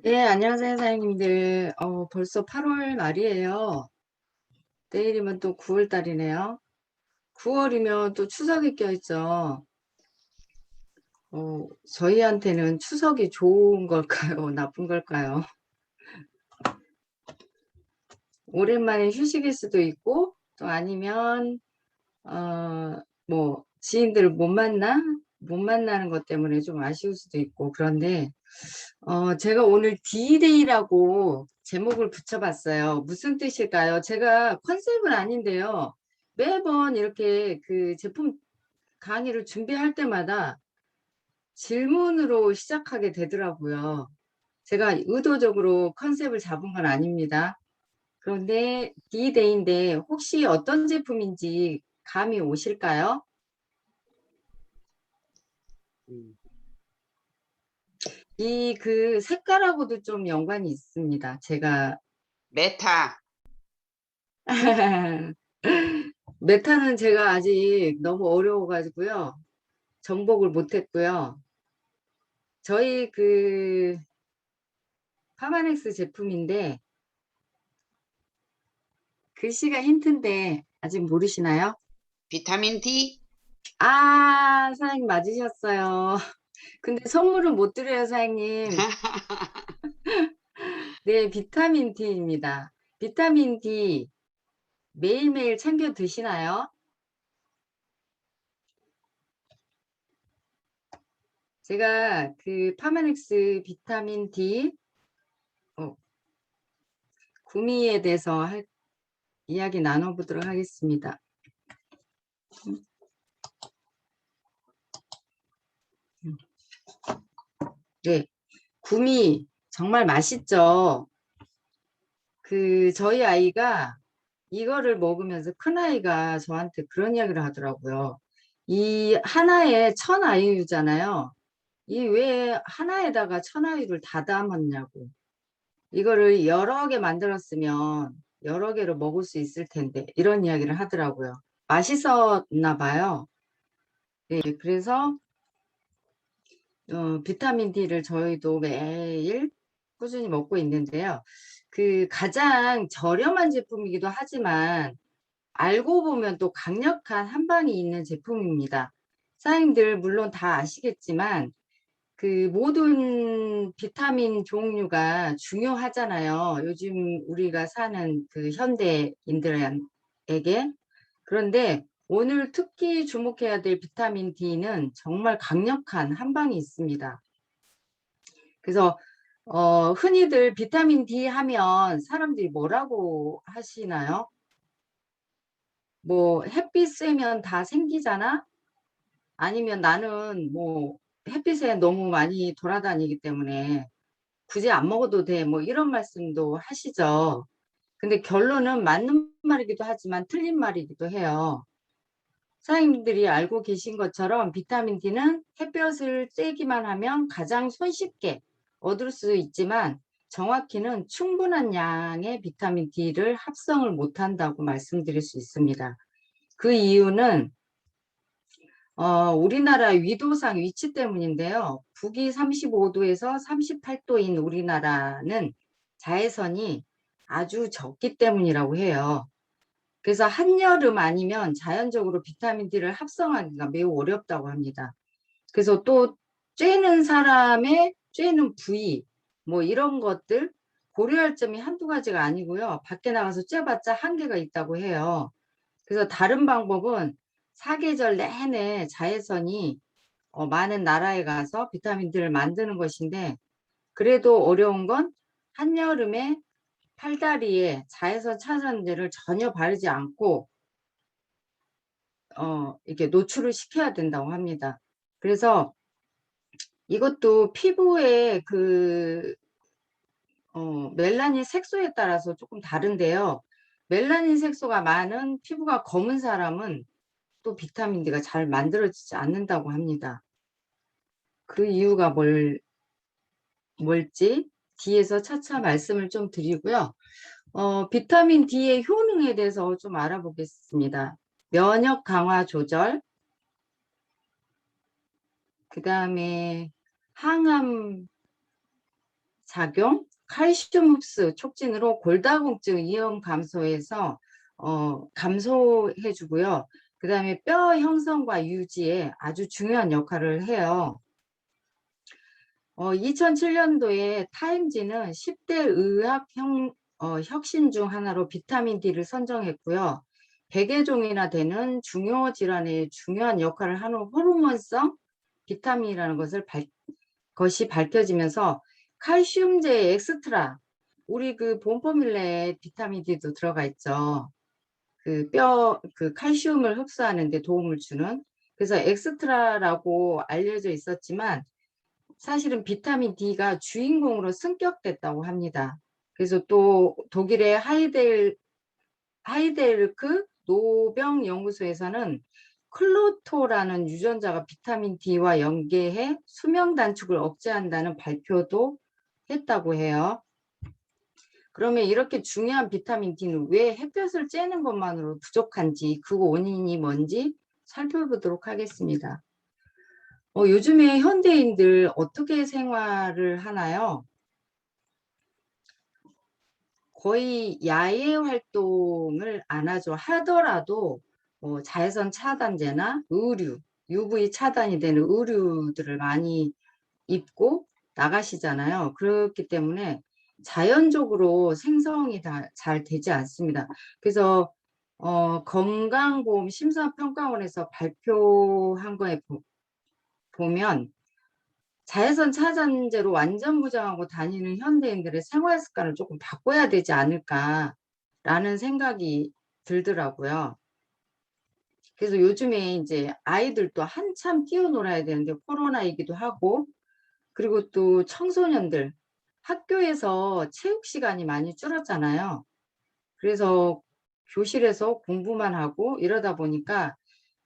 예, 안녕하세요, 사장님들. 벌써 8월 말이에요. 내일이면 또 9월 달이네요. 9월이면 또 추석이 껴있죠. 저희한테는 추석이 좋은 걸까요? 나쁜 걸까요? 오랜만에 휴식일 수도 있고, 또 아니면, 지인들을 못 만나는 것 때문에 좀 아쉬울 수도 있고, 그런데, 제가 오늘 D-Day라고 제목을 붙여봤어요. 무슨 뜻일까요? 제가 컨셉은 아닌데요. 매번 이렇게 그 제품 강의를 준비할 때마다 질문으로 시작하게 되더라고요. 제가 의도적으로 컨셉을 잡은 건 아닙니다. 그런데 D-Day인데 혹시 어떤 제품인지 감이 오실까요? 음, 이 그 색깔하고도 좀 연관이 있습니다. 제가 메타. 메타는 제가 아직 너무 어려워가지고요. 정복을 못했고요. 저희 그 파마넥스 제품인데 글씨가 힌트인데 아직 모르시나요? 비타민 D. 아, 사장님 맞으셨어요. 근데 선물은 못 드려요, 사장님. 네, 비타민 D입니다. 비타민 D 매일매일 챙겨 드시나요? 제가 그 파마넥스 비타민 D 어, 구미에 대해서 이야기 나눠보도록 하겠습니다. 네, 구미 정말 맛있죠. 저희 아이가 이거를 먹으면서 큰아이가 저한테 그런 이야기를 하더라고요. 이 하나에 1000IU잖아요. 이 왜 하나에다가 1000IU를 다 담았냐고. 이거를 여러 개 만들었으면 여러 개로 먹을 수 있을 텐데 이런 이야기를 하더라고요. 맛있었나 봐요. 네, 그래서 비타민 D를 저희도 매일 꾸준히 먹고 있는데요. 그 가장 저렴한 제품이기도 하지만 알고 보면 또 강력한 한방이 있는 제품입니다. 사장님들 물론 다 아시겠지만 그 모든 비타민 종류가 중요하잖아요. 요즘 우리가 사는 그 현대인들에게. 그런데 오늘 특히 주목해야 될 비타민 D는 정말 강력한 한방이 있습니다. 그래서 흔히들 비타민 D 하면 사람들이 뭐라고 하시나요? 뭐 햇빛 쐬면 다 생기잖아? 아니면 나는 뭐 햇빛에 너무 많이 돌아다니기 때문에 굳이 안 먹어도 돼. 뭐 이런 말씀도 하시죠. 근데 결론은 맞는 말이기도 하지만 틀린 말이기도 해요. 사장님들이 알고 계신 것처럼 비타민 D는 햇볕을 쬐기만 하면 가장 손쉽게 얻을 수 있지만 정확히는 충분한 양의 비타민 D를 합성을 못한다고 말씀드릴 수 있습니다. 그 이유는 우리나라 위도상 위치 때문인데요. 북위 35도에서 38도인 우리나라는 자외선이 아주 적기 때문이라고 해요. 그래서 한여름 아니면 자연적으로 비타민 D를 합성하기가 매우 어렵다고 합니다. 그래서 또 쬐는 사람의 쬐는 부위 뭐 이런 것들 고려할 점이 한두 가지가 아니고요. 밖에 나가서 쬐봤자 한계가 있다고 해요. 그래서 다른 방법은 사계절 내내 자외선이 많은 나라에 가서 비타민들을 만드는 것인데 그래도 어려운 건 한여름에 팔다리에 자외선 차단제를 전혀 바르지 않고 이렇게 노출을 시켜야 된다고 합니다. 그래서 이것도 피부의 멜라닌 색소에 따라서 조금 다른데요. 멜라닌 색소가 많은 피부가 검은 사람은 또 비타민 D가 잘 만들어지지 않는다고 합니다. 그 이유가 뭘지 뒤에서 차차 말씀을 좀 드리고요. 비타민 D의 효능에 대해서 좀 알아보겠습니다. 면역 강화 조절, 그 다음에 항암 작용, 칼슘 흡수 촉진으로 골다공증 위험 감소해서 감소해 주고요. 그 다음에 뼈 형성과 유지에 아주 중요한 역할을 해요. 2007년도에 타임지는 10대 의학 혁신 중 하나로 비타민 D를 선정했고요. 100여 종이나 되는 중요 질환에 중요한 역할을 하는 호르몬성 비타민이라는 것이 밝혀지면서 칼슘제 엑스트라, 우리 그 본포뮬레에 비타민 D도 들어가 있죠. 그 칼슘을 흡수하는 데 도움을 주는, 그래서 엑스트라라고 알려져 있었지만 사실은 비타민 D가 주인공으로 승격됐다고 합니다. 그래서 또 독일의 하이델크 노병 연구소에서는 클로토라는 유전자가 비타민 D와 연계해 수명 단축을 억제한다는 발표도 했다고 해요. 그러면 이렇게 중요한 비타민 D는 왜 햇볕을 쬐는 것만으로 부족한지, 그 원인이 뭔지 살펴보도록 하겠습니다. 요즘에 현대인들 어떻게 생활을 하나요? 거의 야외 활동을 안 하죠. 하더라도 자외선 차단제나 의류, UV 차단이 되는 의류들을 많이 입고 나가시잖아요. 그렇기 때문에 자연적으로 생성이 잘 되지 않습니다. 그래서 건강보험 심사평가원에서 발표한 거에 보면 자외선 차단제로 완전 무장하고 다니는 현대인들의 생활 습관을 조금 바꿔야 되지 않을까라는 생각이 들더라고요. 그래서 요즘에 이제 아이들도 한참 뛰어놀아야 되는데 코로나이기도 하고, 그리고 또 청소년들 학교에서 체육 시간이 많이 줄었잖아요. 그래서 교실에서 공부만 하고 이러다 보니까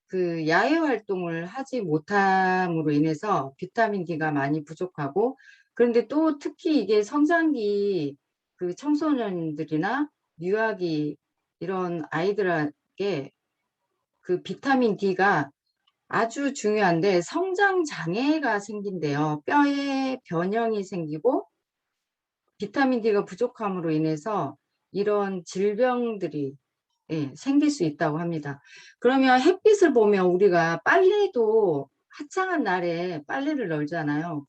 그 야외 활동을 하지 못함으로 인해서 비타민 D가 많이 부족하고, 그런데 또 특히 이게 성장기 그 청소년들이나 유아기 이런 아이들에게 그 비타민 D가 아주 중요한데 성장 장애가 생긴대요. 뼈에 변형이 생기고 비타민 D가 부족함으로 인해서 이런 질병들이 생길 수 있다고 합니다. 그러면 햇빛을 보면 우리가 빨래도 화창한 날에 빨래를 널잖아요.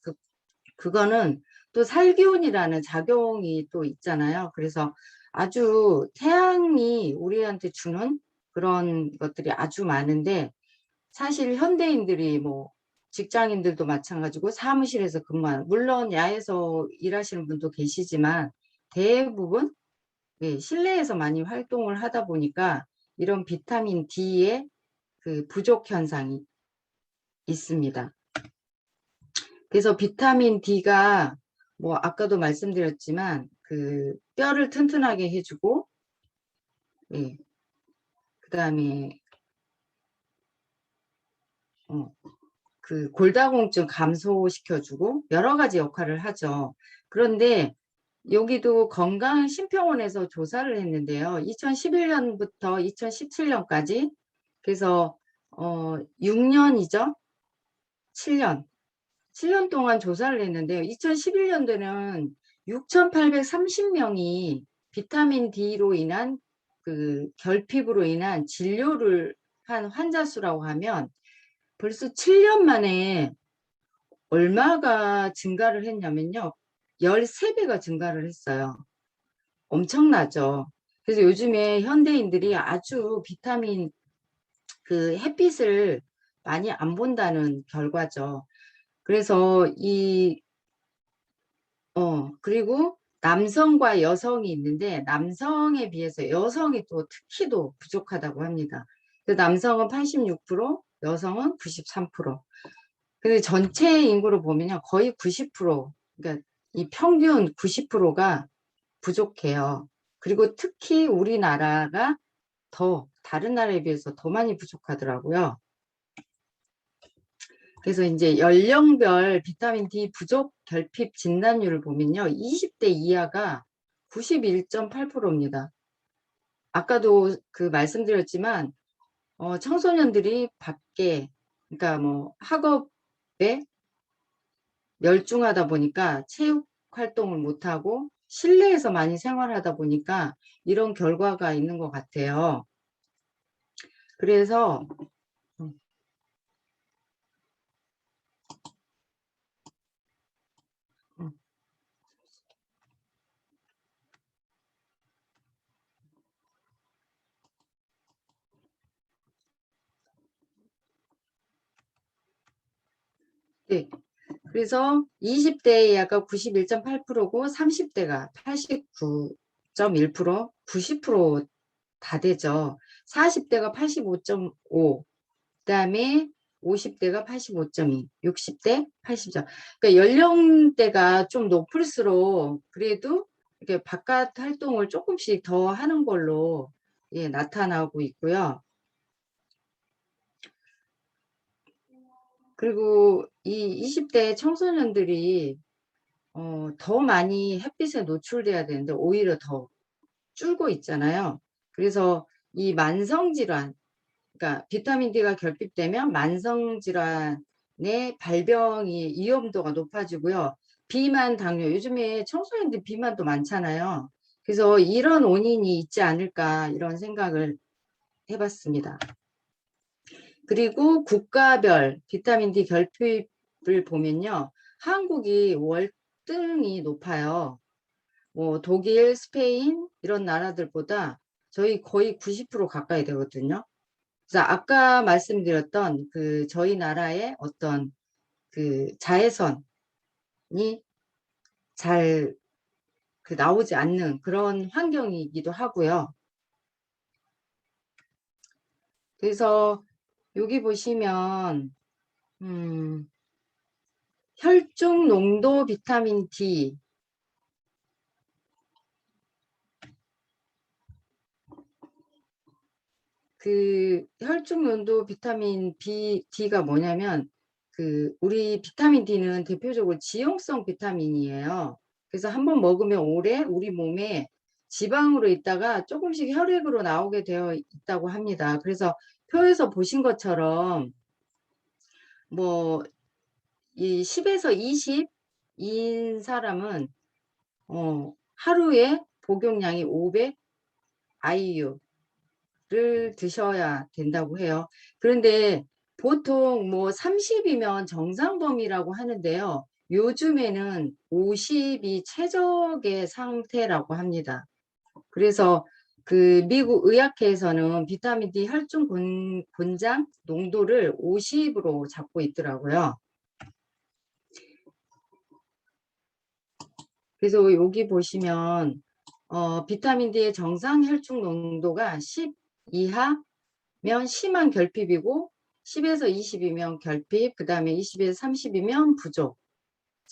그거는 또 살기온이라는 작용이 또 있잖아요. 그래서 아주 태양이 우리한테 주는 그런 것들이 아주 많은데, 사실 현대인들이 뭐 직장인들도 마찬가지고 사무실에서 근무하는, 물론 야외에서 일하시는 분도 계시지만 대부분 실내에서 많이 활동을 하다 보니까 이런 비타민 D의 그 부족 현상이 있습니다. 그래서 비타민 D가 뭐 아까도 말씀드렸지만 그 뼈를 튼튼하게 해주고, 그다음에 그 골다공증 감소시켜주고 여러 가지 역할을 하죠. 그런데 여기도 건강심평원에서 조사를 했는데요. 2011년부터 2017년까지, 그래서 6년이죠. 7년 동안 조사를 했는데요. 2011년도에는 6,830명이 비타민 D로 인한 그 결핍으로 인한 진료를 한 환자 수라고 하면 벌써 7년 만에 얼마가 증가를 했냐면요. 13배가 증가를 했어요. 엄청나죠. 그래서 요즘에 현대인들이 아주 비타민 그 햇빛을 많이 안 본다는 결과죠. 그래서 그리고 남성과 여성이 있는데 남성에 비해서 여성이 또 특히도 부족하다고 합니다. 남성은 86%, 여성은 93%. 근데 전체 인구로 보면요. 거의 90%, 그러니까 이 평균 90%가 부족해요. 그리고 특히 우리나라가 다른 나라에 비해서 더 많이 부족하더라고요. 그래서 이제 연령별 비타민 D 부족 결핍 진단율을 보면요. 20대 이하가 91.8%입니다. 아까도 그 말씀드렸지만, 청소년들이 밖에, 그러니까 뭐 학업에 열중하다 보니까 체육 활동을 못하고 실내에서 많이 생활하다 보니까 이런 결과가 있는 것 같아요. 그래서 네. 그래서 20대에 약간 91.8%고 30대가 89.1%, 90%다 되죠. 40대가 85.5, 그다음에 50대가 85.2, 60대 80점. 그러니까 연령대가 좀 높을수록 그래도 이렇게 바깥 활동을 조금씩 더 하는 걸로 예, 나타나고 있고요. 그리고 이 20대 청소년들이 더 많이 햇빛에 노출돼야 되는데 오히려 더 줄고 있잖아요. 그래서 이 만성질환, 그러니까 비타민 D가 결핍되면 만성질환의 발병이 위험도가 높아지고요. 비만, 당뇨, 요즘에 청소년들 비만도 많잖아요. 그래서 이런 원인이 있지 않을까 이런 생각을 해봤습니다. 그리고 국가별 비타민 D 결핍을 보면요. 한국이 월등히 높아요. 뭐 독일, 스페인 이런 나라들보다 저희 거의 90% 가까이 되거든요. 그래서 아까 말씀드렸던 그 저희 나라의 어떤 그 자외선이 잘 그 나오지 않는 그런 환경이기도 하고요. 그래서 여기 보시면 혈중 농도 비타민 D 그 혈중 농도 비타민 D가 뭐냐면 그 우리 비타민 D는 대표적으로 지용성 비타민이에요. 그래서 한번 먹으면 오래 우리 몸에 지방으로 있다가 조금씩 혈액으로 나오게 되어 있다고 합니다. 그래서 표에서 보신 것처럼 뭐 이 10에서 20인 사람은 하루에 복용량이 500 IU 를 드셔야 된다고 해요. 그런데 보통 뭐 30이면 정상범위라고 하는데요. 요즘에는 50이 최적의 상태라고 합니다. 그래서 그 미국 의학회에서는 비타민 D 혈중 권장 농도를 50으로 잡고 있더라고요. 그래서 여기 보시면 비타민 D의 정상 혈중 농도가 10 이하면 심한 결핍이고 10에서 20이면 결핍, 그 다음에 20에서 30이면 부족,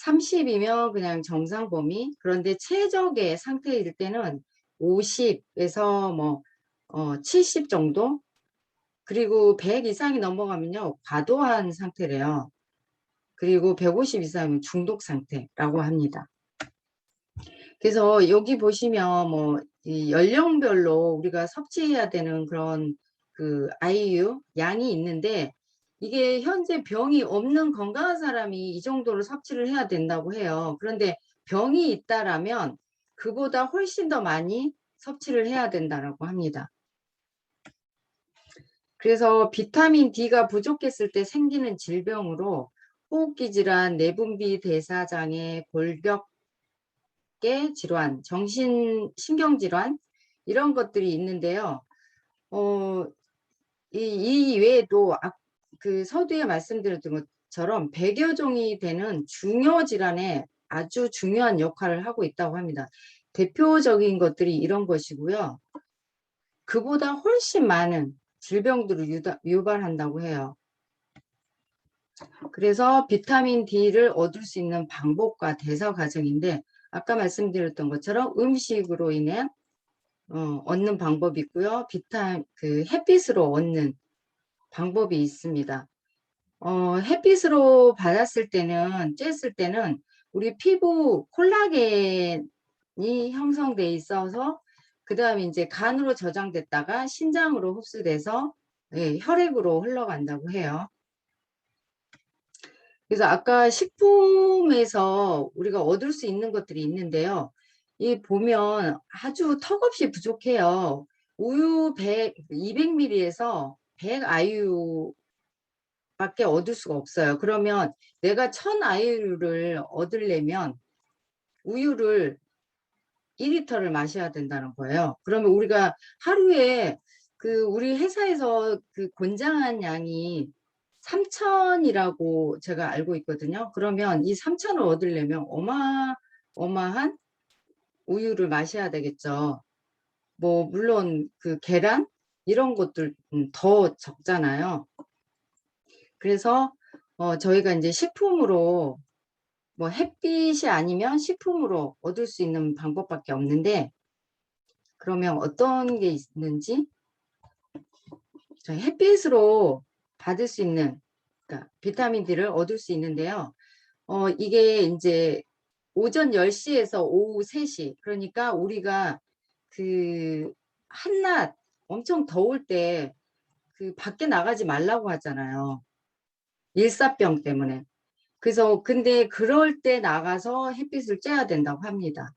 30이면 그냥 정상 범위. 그런데 최적의 상태일 때는 50에서 뭐 70 정도. 그리고 100 이상이 넘어가면요 과도한 상태래요. 그리고 150 이상이면 중독 상태라고 합니다. 그래서 여기 보시면 뭐 이 연령별로 우리가 섭취해야 되는 그런 그 IU 양이 있는데 이게 현재 병이 없는 건강한 사람이 이 정도로 섭취를 해야 된다고 해요. 그런데 병이 있다라면 그보다 훨씬 더 많이 섭취를 해야 된다고 합니다. 그래서 비타민 D가 부족했을 때 생기는 질병으로 호흡기 질환, 내분비 대사장애, 골격 질환, 신경질환 이런 것들이 있는데요. 이 외에도 그 서두에 말씀드렸던 것처럼 100여 종이 되는 중요 질환에 아주 중요한 역할을 하고 있다고 합니다. 대표적인 것들이 이런 것이고요. 그보다 훨씬 많은 질병들을 유발한다고 해요. 그래서 비타민 D를 얻을 수 있는 방법과 대사 과정인데 아까 말씀드렸던 것처럼 음식으로 인해 얻는 방법이 있고요. 그 햇빛으로 얻는 방법이 있습니다. 햇빛으로 받았을 때는 쬐을 때는 우리 피부 콜라겐이 형성돼 있어서 그 다음에 이제 간으로 저장됐다가 신장으로 흡수돼서 예, 혈액으로 흘러간다고 해요. 그래서 아까 식품에서 우리가 얻을 수 있는 것들이 있는데요. 이 보면 아주 턱없이 부족해요. 우유 200ml에서 100 IU밖에 얻을 수가 없어요. 그러면 내가 1000 IU를 얻으려면 우유를 2리터를 마셔야 된다는 거예요. 그러면 우리가 하루에 우리 회사에서 그 권장한 양이 3000이라고 제가 알고 있거든요. 그러면 이 3000을 얻으려면 어마어마한 우유를 마셔야 되겠죠. 뭐 물론 그 계란 이런 것들 더 적잖아요. 그래서 저희가 이제 식품으로 뭐 햇빛이 아니면 식품으로 얻을 수 있는 방법밖에 없는데, 그러면 어떤 게 있는지, 저희 햇빛으로 받을 수 있는, 그러니까 비타민 D를 얻을 수 있는데요. 이게 이제 오전 10시에서 오후 3시, 그러니까 우리가 그 한낮 엄청 더울 때 밖에 나가지 말라고 하잖아요. 일사병 때문에. 그래서 근데 그럴 때 나가서 햇빛을 쬐야 된다고 합니다.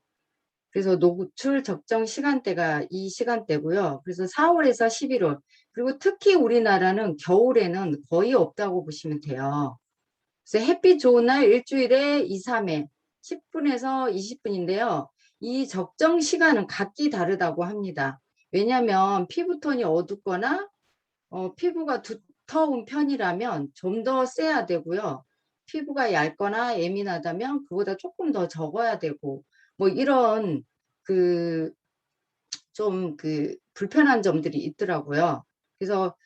그래서 노출 적정 시간대가 이 시간대고요. 그래서 4월에서 11월. 그리고 특히 우리나라는 겨울에는 거의 없다고 보시면 돼요. 그래서 햇빛 좋은 날 일주일에 2, 3회, 10분에서 20분인데요. 이 적정 시간은 각기 다르다고 합니다. 왜냐하면 피부톤이 어둡거나 피부가 두터운 편이라면 좀 더 세야 되고요. 피부가 얇거나 예민하다면 그보다 조금 더 적어야 되고, 뭐 이런 그 좀 불편한 점들이 있더라고요. 그래서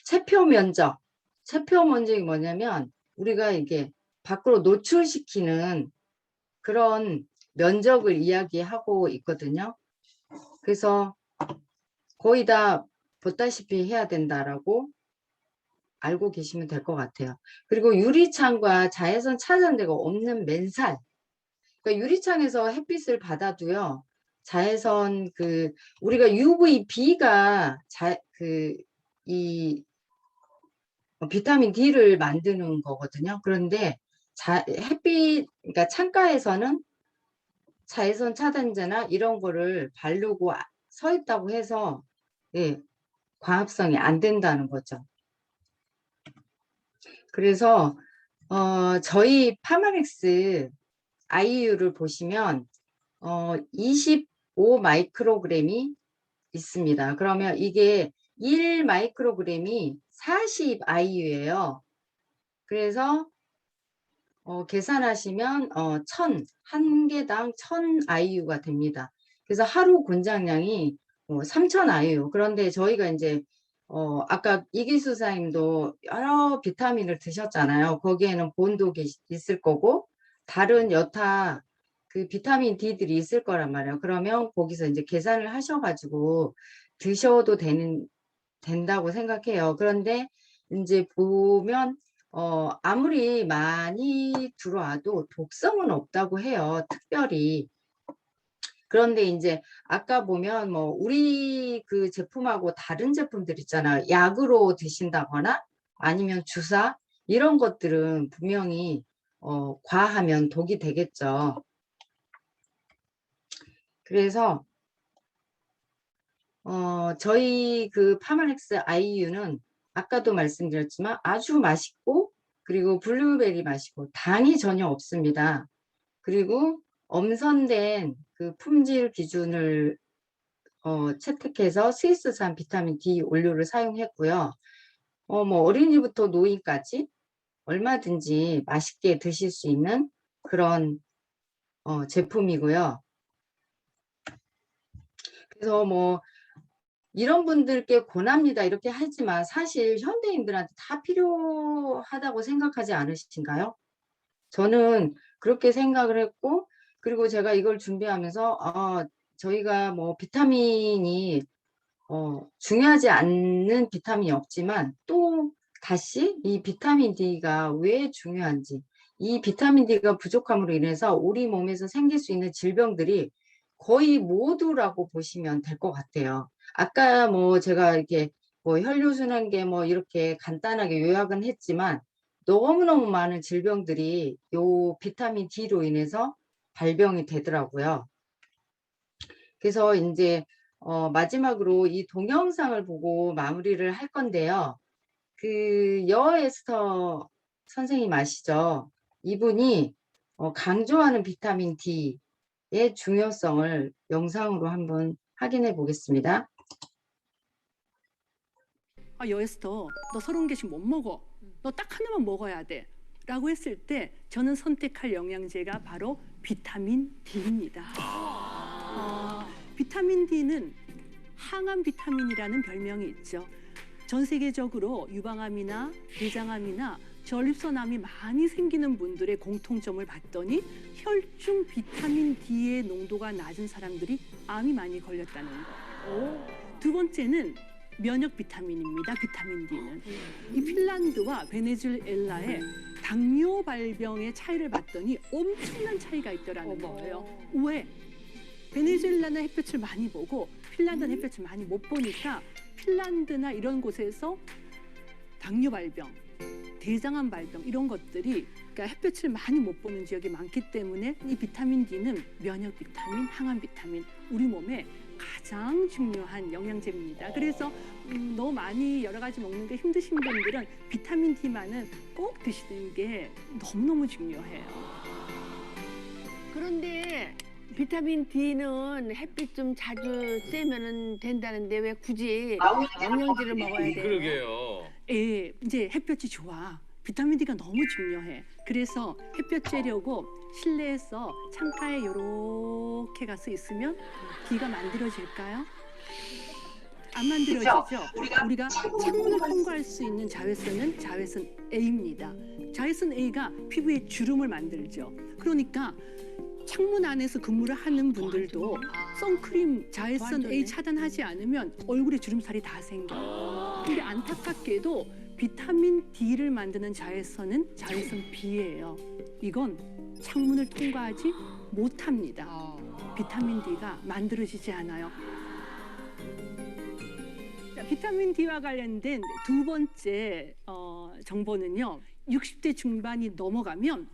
체표 면적, 체표 면적이 뭐냐면 우리가 이게 밖으로 노출시키는 그런 면적을 이야기하고 있거든요. 그래서 거의 다 보다시피 해야 된다라고 알고 계시면 될 것 같아요. 그리고 유리창과 자외선 차단대가 없는 맨살. 그러니까 유리창에서 햇빛을 받아도요. 자외선 우리가 UVB가 이 비타민 D를 만드는 거거든요. 그런데 그러니까 창가에서는 자외선 차단제나 이런 거를 바르고 서 있다고 해서 예, 광합성이 안 된다는 거죠. 그래서 저희 파마렉스 IU를 보시면 25 마이크로그램이 있습니다. 그러면 이게 1 마이크로그램이 40 IU예요. 그래서 계산하시면 한 개당 1000 IU가 됩니다. 그래서 하루 권장량이 3000 IU. 그런데 저희가 이제 아까 이기수 사님도 여러 비타민을 드셨잖아요. 거기에는 본도 있을 거고 다른 여타 비타민 D들이 있을 거란 말이에요. 그러면 거기서 이제 계산을 하셔가지고 드셔도 된다고 생각해요. 그런데 이제 보면 아무리 많이 들어와도 독성은 없다고 해요. 특별히. 그런데 이제 아까 보면 뭐 우리 제품하고 다른 제품들 있잖아요. 약으로 드신다거나 아니면 주사 이런 것들은 분명히 과하면 독이 되겠죠. 그래서 저희 파마렉스 IU는 아까도 말씀드렸지만 아주 맛있고 그리고 블루베리 맛이고 당이 전혀 없습니다. 그리고 엄선된 품질 기준을 채택해서 스위스산 비타민 D 원료를 사용했고요. 뭐 어린이부터 노인까지 얼마든지 맛있게 드실 수 있는 그런 제품이고요. 그래서 뭐 이런 분들께 권합니다 이렇게 하지만 사실 현대인들한테 다 필요하다고 생각하지 않으신가요? 저는 그렇게 생각을 했고, 그리고 제가 이걸 준비하면서 저희가 뭐 비타민이 중요하지 않는 비타민이 없지만 또 다시 이 비타민 D가 왜 중요한지, 이 비타민 D가 부족함으로 인해서 우리 몸에서 생길 수 있는 질병들이 거의 모두라고 보시면 될 것 같아요. 아까 뭐 제가 이렇게 뭐 혈류순환계 뭐 이렇게 간단하게 요약은 했지만 너무너무 많은 질병들이 요 비타민 D로 인해서 발병이 되더라고요. 그래서 이제 마지막으로 이 동영상을 보고 마무리를 할 건데요. 그 여에스터 선생님 아시죠? 이분이 강조하는 비타민 D의 중요성을 영상으로 한번 확인해 보겠습니다. 아, 여에스터, 너 30개씩 못 먹어. 너 딱 하나만 먹어야 돼. 라고 했을 때 저는 선택할 영양제가 바로 비타민 D입니다. 비타민 D는 항암 비타민이라는 별명이 있죠. 전 세계적으로 유방암이나 대장암이나 전립선암이 많이 생기는 분들의 공통점을 봤더니 혈중 비타민 D의 농도가 낮은 사람들이 암이 많이 걸렸다는 거. 두 번째는 면역 비타민입니다. 비타민 D는. 이 핀란드와 베네수엘라의 당뇨 발병의 차이를 봤더니 엄청난 차이가 있더라는 거예요. 왜? 베네수엘라는 햇볕을 많이 보고 핀란드는 햇볕을 많이 못 보니까 핀란드나 이런 곳에서 당뇨 발병, 대장암 발병 이런 것들이 그러니까 햇볕을 많이 못 보는 지역이 많기 때문에 이 비타민 D는 면역 비타민, 항암 비타민, 우리 몸에 가장 중요한 영양제입니다. 그래서 너무 많이 여러 가지 먹는 게 힘드신 분들은 비타민 D만은 꼭 드시는 게 너무너무 중요해요. 그런데 비타민 D는 햇빛 좀 자주 쐬면 된다는데 왜 굳이 영양제를 먹어야 돼요? 그러게요. 예, 이제 햇볕이 좋아. 비타민 D가 너무 중요해. 그래서 햇볕 쬐려고 실내에서 창가에 이렇게 가서 있으면 D가 만들어질까요? 안 만들어지죠? 우리가 창문을 통과할 수 있는 자외선은 자외선 A입니다. 자외선 A가 피부에 주름을 만들죠. 그러니까 창문 안에서 근무를 하는 분들도 선크림 자외선 A 차단하지 않으면 얼굴에 주름살이 다 생겨요. 근데 안타깝게도 비타민 D를 만드는 자외선은 자외선 B예요. 이건 창문을 통과하지 못합니다. 비타민 D가 만들어지지 않아요. 자, 비타민 D와 관련된 두 번째 정보는요. 60대 중반이 넘어가면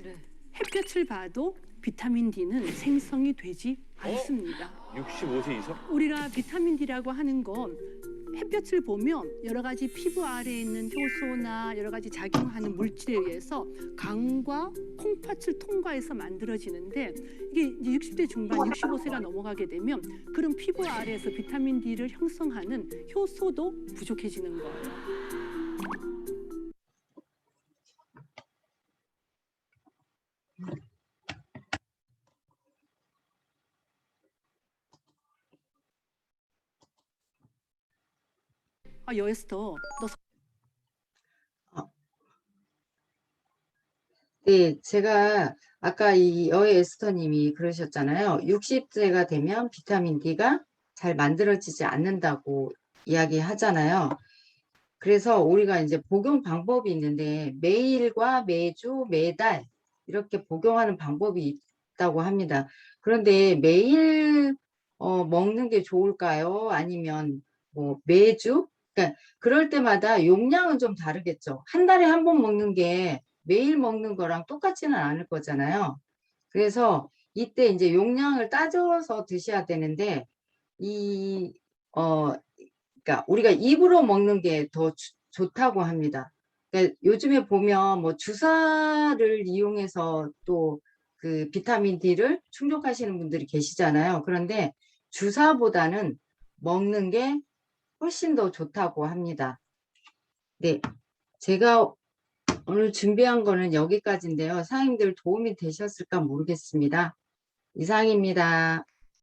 햇볕을 봐도 비타민 D는 생성이 되지 않습니다. 65세 이상? 우리가 비타민 D라고 하는 건 햇볕을 보면 여러 가지 피부 아래에 있는 효소나 여러 가지 작용하는 물질에 의해서 강과 콩팥을 통과해서 만들어지는데 이게 이제 60대 중반, 65세가 넘어가게 되면 그런 피부 아래에서 비타민 D를 형성하는 효소도 부족해지는 거예요. 아, 여에스터, 너 네, 제가 아까 이 여의 에스터님이 그러셨잖아요. 60세가 되면 비타민 D가 잘 만들어지지 않는다고 이야기하잖아요. 그래서 우리가 이제 복용 방법이 있는데 매일과 매주, 매달 이렇게 복용하는 방법이 있다고 합니다. 그런데 매일 먹는 게 좋을까요? 아니면 뭐 매주? 그러니까 그럴 때마다 용량은 좀 다르겠죠. 한 달에 한 번 먹는 게 매일 먹는 거랑 똑같지는 않을 거잖아요. 그래서 이때 이제 용량을 따져서 드셔야 되는데 그러니까 우리가 입으로 먹는 게 더 좋다고 합니다. 그러니까 요즘에 보면 뭐 주사를 이용해서 또 그 비타민 D를 충족하시는 분들이 계시잖아요. 그런데 주사보다는 먹는 게 훨씬 더 좋다고 합니다. 네, 제가 오늘 준비한 거는 여기까지인데요. 사장님들 도움이 되셨을까 모르겠습니다. 이상입니다.